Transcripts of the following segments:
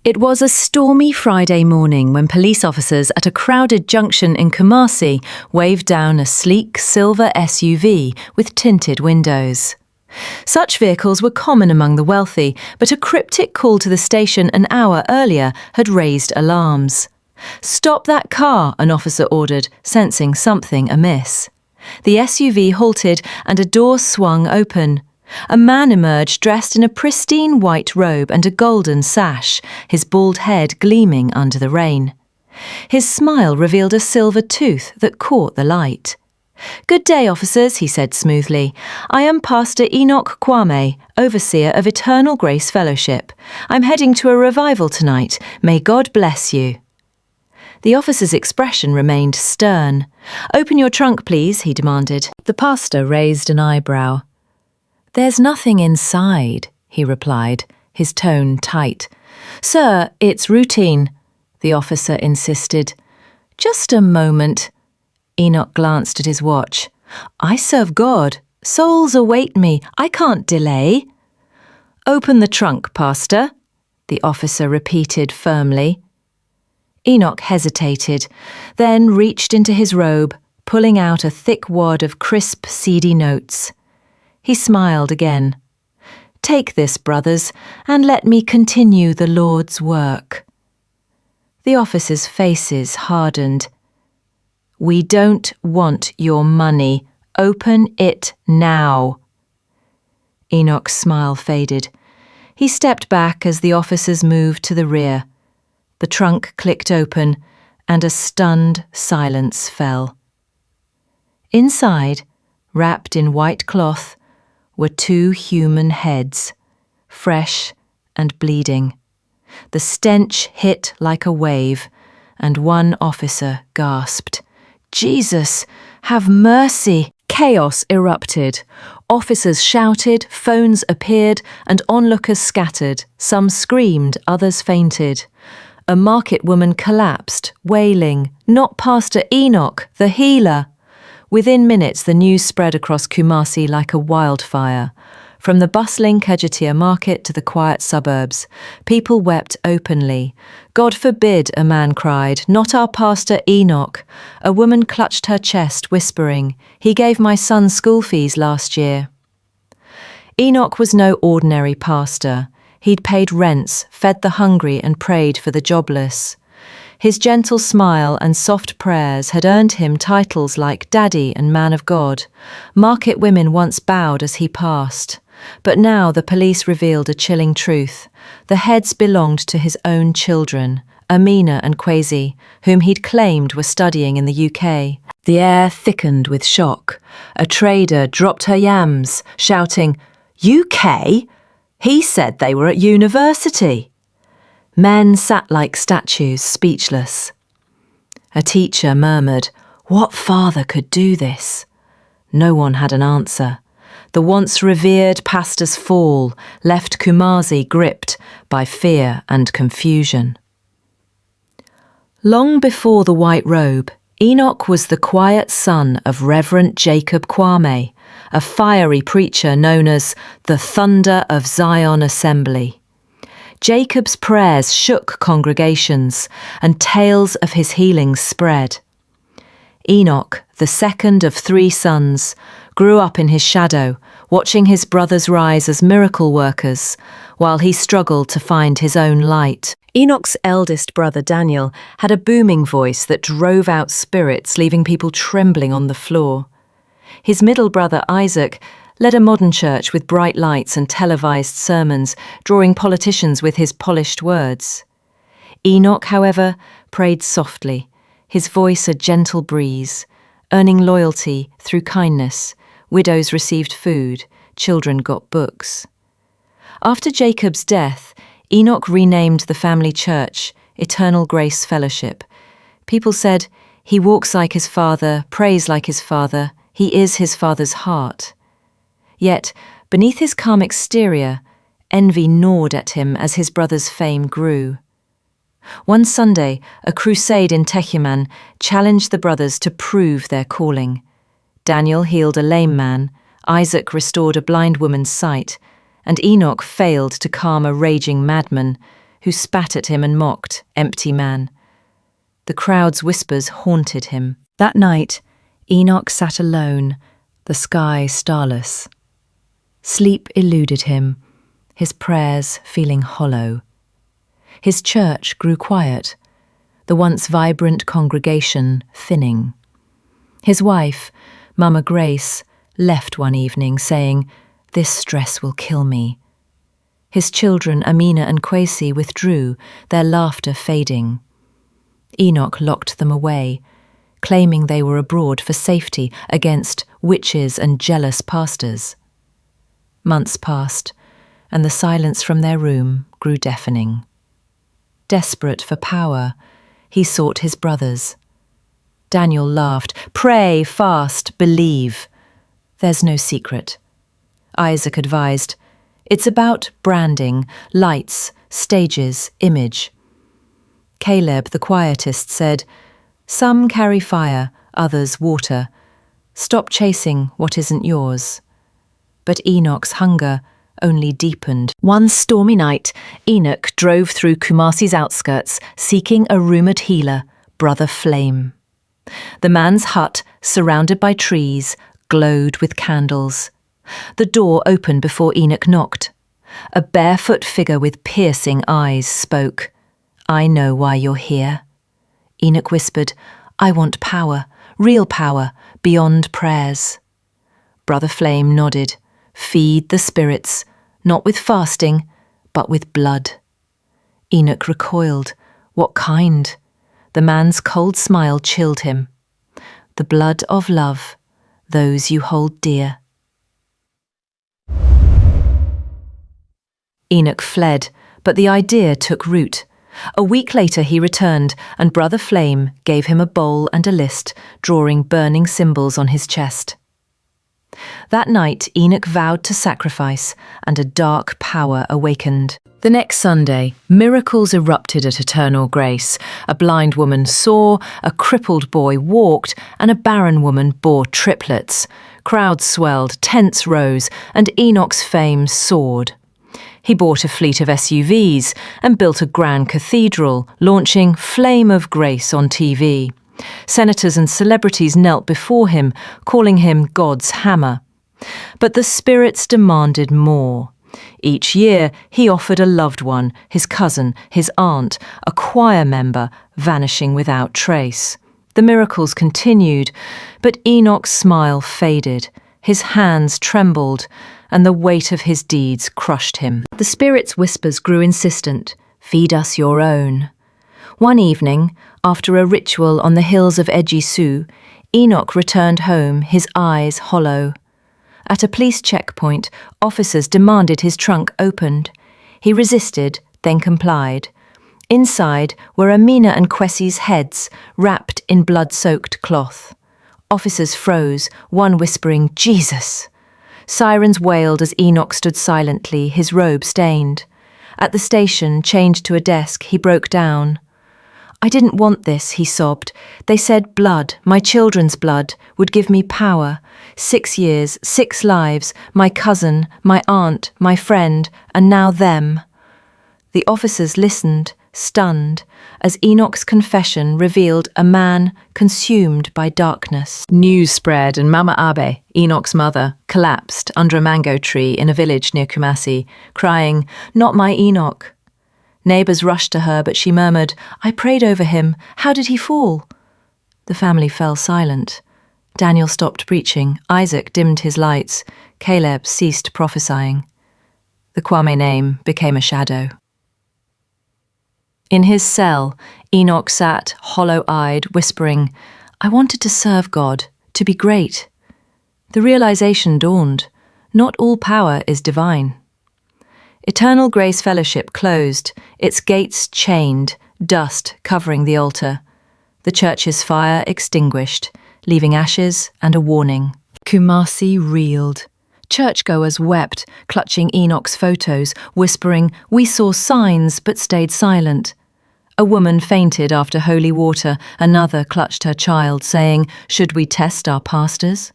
It was a stormy Friday morning when police officers at a crowded junction in Kumasi waved down a sleek silver SUV with tinted windows. Such vehicles were common among the wealthy, but a cryptic call to the station an hour earlier had raised alarms. "Stop that car," an officer ordered, sensing something amiss. The SUV halted and a door swung open. A man emerged dressed in a pristine white robe and a golden sash, his bald head gleaming under the rain. His smile revealed a silver tooth that caught the light. "Good day, officers," he said smoothly. "I am Pastor Enoch Kwame, overseer of Eternal Grace Fellowship. I'm heading to a revival tonight. May God bless you." The officer's expression remained stern. "Open your trunk, please," he demanded. The pastor raised an eyebrow. "There's nothing inside," he replied, his tone tight. "Sir, it's routine," the officer insisted. "Just a moment." Enoch glanced at his watch. "I serve God. Souls await me. I can't delay." "Open the trunk, Pastor," the officer repeated firmly. Enoch hesitated, then reached into his robe, pulling out a thick wad of crisp, seedy notes. He smiled again. "Take this, brothers, and let me continue the Lord's work." The officers' faces hardened. "We don't want your money. Open it now." Enoch's smile faded. He stepped back as the officers moved to the rear. The trunk clicked open, and a stunned silence fell. Inside, wrapped in white cloth, were two human heads, fresh and bleeding. The stench hit like a wave, and one officer gasped, "Jesus, have mercy!" Chaos erupted. Officers shouted, phones appeared, and onlookers scattered. Some screamed, others fainted. A market woman collapsed, wailing, "Not Pastor Enoch, the healer!" Within minutes, the news spread across Kumasi like a wildfire. From the bustling Kejetia market to the quiet suburbs, people wept openly. "God forbid," a man cried, "not our Pastor Enoch." A woman clutched her chest, whispering, "He gave my son school fees last year." Enoch was no ordinary pastor. He'd paid rents, fed the hungry, and prayed for the jobless. His gentle smile and soft prayers had earned him titles like Daddy and Man of God. Market women once bowed as he passed. But now the police revealed a chilling truth. The heads belonged to his own children, Amina and Kwesi, whom he'd claimed were studying in the UK. The air thickened with shock. A trader dropped her yams, shouting, "UK? He said they were at university." Men sat like statues, speechless. A teacher murmured, "What father could do this?" No one had an answer. The once revered pastor's fall left Kumasi gripped by fear and confusion. Long before the white robe, Enoch was the quiet son of Reverend Jacob Kwame, a fiery preacher known as the Thunder of Zion Assembly. Jacob's prayers shook congregations, and tales of his healings spread. Enoch, the second of 3 sons, grew up in his shadow, watching his brothers rise as miracle workers, while he struggled to find his own light. Enoch's eldest brother Daniel had a booming voice that drove out spirits, leaving people trembling on the floor. His middle brother Isaac led a modern church with bright lights and televised sermons, drawing politicians with his polished words. Enoch, however, prayed softly, his voice a gentle breeze, earning loyalty through kindness. Widows received food, children got books. After Jacob's death, Enoch renamed the family church Eternal Grace Fellowship. People said, "He walks like his father, prays like his father, he is his father's heart." Yet, beneath his calm exterior, envy gnawed at him as his brother's fame grew. One Sunday, a crusade in Techiman challenged the brothers to prove their calling. Daniel healed a lame man, Isaac restored a blind woman's sight, and Enoch failed to calm a raging madman, who spat at him and mocked, "Empty man." The crowd's whispers haunted him. That night, Enoch sat alone, the sky starless. Sleep eluded him, his prayers feeling hollow. His church grew quiet, the once vibrant congregation thinning. His wife, Mama Grace, left one evening saying, "This stress will kill me." His children, Amina and Kwesi, withdrew, their laughter fading. Enoch locked them away, claiming they were abroad for safety against witches and jealous pastors. Months passed, and the silence from their room grew deafening. Desperate for power, he sought his brothers. Daniel laughed, "Pray, fast, believe. There's no secret." Isaac advised, "It's about branding, lights, stages, image." Caleb, the quietist, said, "Some carry fire, others water. Stop chasing what isn't yours." But Enoch's hunger only deepened. One stormy night, Enoch drove through Kumasi's outskirts, seeking a rumoured healer, Brother Flame. The man's hut, surrounded by trees, glowed with candles. The door opened before Enoch knocked. A barefoot figure with piercing eyes spoke. "I know why you're here." Enoch whispered, "I want power, real power, beyond prayers." Brother Flame nodded. "Feed the spirits, not with fasting, but with blood." Enoch recoiled. What kind? The man's cold smile chilled him. "The blood of love, those you hold dear." Enoch fled, but the idea took root. A week later he returned, and Brother Flame gave him a bowl and a list, drawing burning symbols on his chest. That night Enoch vowed to sacrifice, and a dark power awakened. The next Sunday, miracles erupted at Eternal Grace. A blind woman saw, a crippled boy walked, and a barren woman bore triplets. Crowds swelled, tents rose, and Enoch's fame soared. He bought a fleet of SUVs and built a grand cathedral, launching Flame of Grace on TV. Senators and celebrities knelt before him, calling him God's hammer. But the spirits demanded more. Each year he offered a loved one, his cousin, his aunt, a choir member, vanishing without trace. The miracles continued, but Enoch's smile faded, his hands trembled, and the weight of his deeds crushed him. The spirit's whispers grew insistent, "Feed us your own." One evening, after a ritual on the hills of Ejisu, Enoch returned home, his eyes hollow. At a police checkpoint, officers demanded his trunk opened. He resisted, then complied. Inside were Amina and Kwesi's heads, wrapped in blood-soaked cloth. Officers froze, one whispering, "Jesus!" Sirens wailed as Enoch stood silently, his robe stained. At the station, chained to a desk, he broke down. "I didn't want this," he sobbed. "They said blood, my children's blood, would give me power. 6 years, 6 lives, my cousin, my aunt, my friend, and now them." The officers listened, stunned, as Enoch's confession revealed a man consumed by darkness. News spread, and Mama Abe, Enoch's mother, collapsed under a mango tree in a village near Kumasi, crying, "Not my Enoch." Neighbours rushed to her, but she murmured, "I prayed over him. How did he fall?" The family fell silent. Daniel stopped preaching. Isaac dimmed his lights. Caleb ceased prophesying. The Kwame name became a shadow. In his cell, Enoch sat, hollow-eyed, whispering, "I wanted to serve God, to be great." The realization dawned. Not all power is divine. Eternal Grace Fellowship closed, its gates chained, dust covering the altar. The church's fire extinguished, leaving ashes and a warning. Kumasi reeled. Churchgoers wept, clutching Enoch's photos, whispering, "We saw signs but stayed silent." A woman fainted after holy water, another clutched her child, saying, "Should we test our pastors?"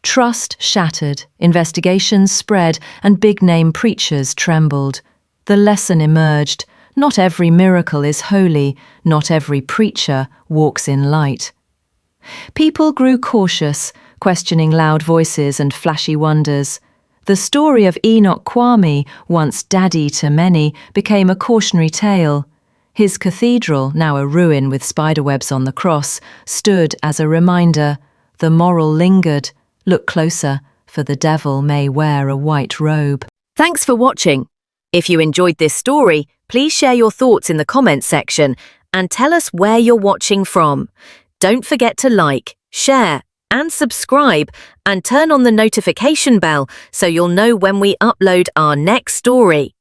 Trust shattered, investigations spread, and big-name preachers trembled. The lesson emerged: Not every miracle is holy, not every preacher walks in light. People grew cautious, questioning loud voices and flashy wonders. The story of Enoch Kwame, once daddy to many, became a cautionary tale. His cathedral, now a ruin with spiderwebs on the cross, stood as a reminder. The moral lingered. Look closer, for the devil may wear a white robe. Thanks for watching. If you enjoyed this story, please share your thoughts in the comments section and tell us where you're watching from. Don't forget to like, share, and subscribe, and turn on the notification bell so you'll know when we upload our next story.